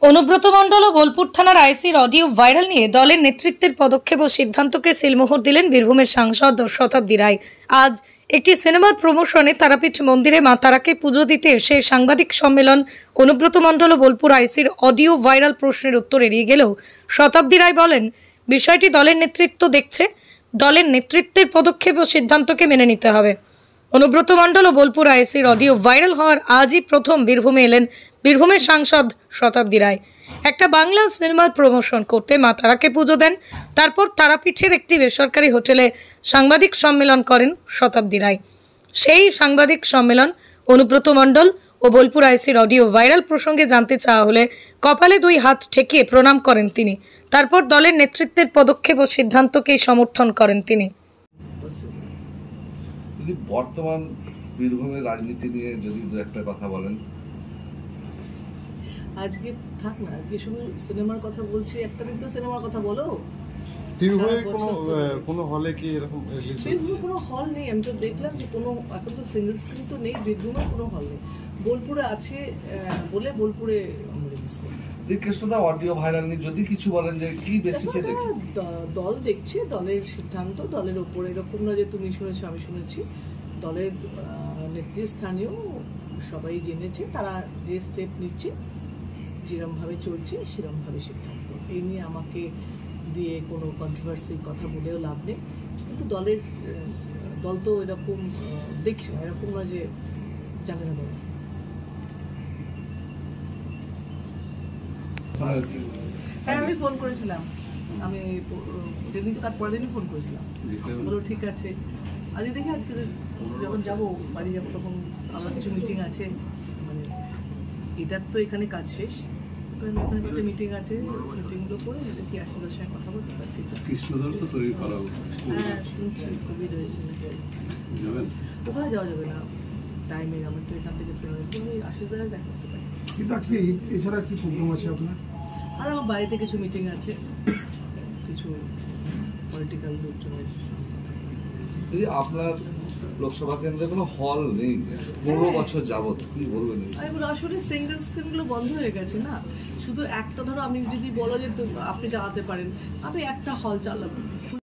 অনুব্রত মণ্ডল ও বোলপুর থানার আইসির audio viral নিয়ে দলের নেতৃত্বের পদক্ষেপ ও সিদ্ধান্তকে সিলমোহর দিলেন বীরভূমের সাংসদ শতাব্দী রায়। আজ একটি সিনেমার প্রমোশনে তারাপীঠ মন্দিরে মা তারাকে পুজো দিতে এসে সাংবাদিক সম্মেলন অনুব্রত মণ্ডল ও বোলপুর আইসির অডিও ভাইরাল প্রশ্নের উত্তর এড়িয়ে গেলেও শতাব্দী রায় বলেন, বিষয়টি দলের নেতৃত্ব দেখছে, দলের নেতৃত্বের পদক্ষেপ ও সিদ্ধান্তকে মেনে নিতে হবে। অনুব্রত মণ্ডল ও বোলপুর আইসির অডিও ভাইরাল হওয়ার আজই প্রথম বীরভূমে এলেন বীরভূমের সাংসদ শতাব্দী রায়। একটা বাংলা সিনেমার প্রমোশন করতে মা তারাকে পুজো দেন, তারপর তারাপীঠের একটি বেসরকারি হোটেলে সাংবাদিক সম্মেলন করেন শতাব্দী রায়। সেই সাংবাদিক সম্মেলন অনুব্রত মণ্ডল ও বোলপুর আইসির অডিও ভাইরাল প্রসঙ্গে জানতে চাওয়া হলে কপালে 2 হাত ঠেকিয়ে প্রণাম করেন তিনি। তারপর দলের নেতৃত্বের পদক্ষেপ ও সিদ্ধান্তকেই সমর্থন করেন তিনি। বর্তমান বীরভূমের রাজনীতি নিয়ে যদি দু একটা কথা বলেন। আজকে থাক না, আজকে শুধু সিনেমার কথা বলছি, একটা দিন তো সিনেমার কথা বলো। বীরভূমে কোনো হলে কি এরকম রিলিজ হচ্ছে? বীরভূমে কোনো হল নেই, আমি তো দেখলাম যে কোনো এখন তো সিঙ্গেল স্ক্রিন তো নেই, বীরভূমে কোনো হল নেই। বোলপুরে আছে বলে বোলপুরে আমরা রিলিজ করি। এই কেসটা অডিও ভাইরাল নিয়ে যদি কিছু বলেন যে কি বেসিসে দেখছেন? দল দেখছে, দলের সিদ্ধান্ত দলের ওপরে, এরকম না যে তুমি শুনেছো আমি শুনেছি। দলের নেতৃস্থানীয় সবাই জেনেছে, তারা যে স্টেপ নিচ্ছে, যেরমভাবে চলছে সেরমভাবে সিদ্ধান্ত। এই নিয়ে আমাকে দিয়ে কোনো কন্ট্রোভার্সির কথা বলেও লাভ নেই। কিন্তু দল তো এরকম দেখছে না, এরকম নয় যে জানে না। হ্যাঁ, আমি ফোন করেছিলাম, আমি যেদিন তার পরের দিনই ফোন করেছিলাম, বলো ঠিক আছে। আজকে দেখি আজকে যখন যাবো বাড়ি যাবো তখন আমার কিছু মিটিং আছে, মানে এটার তো এখানে কাজ শেষ, এখানে মিটিং আছে, মিটিংগুলো করে দেখি আশীর্বাদের সঙ্গে কথা বলতে পারছি। হ্যাঁ শুনছি কোভিড হয়েছে, কোথায় যাওয়া যাবে না টাইমে, আমার তো এখান থেকে আশীর্বাদে দেখা করতে পারি। কিন্তু আজকে এছাড়া কি প্রোগ্রাম আছে আপনার? আর আমার বাড়িতে কিছু মিটিং আছে, কিছু পলিটিক্যাল লোকজনের। আপনার লোকসভা কেন্দ্রে কোনো হল নেই 15 বছর যাবত, কি বলবেন? আমি বলি আসলে সিঙ্গেল স্ক্রিনগুলো বন্ধ হয়ে গেছে না, শুধু একটা। ধরো আমি যদি বলো যে আপনি চালাতে পারেন, আমি একটা হল চালাবো।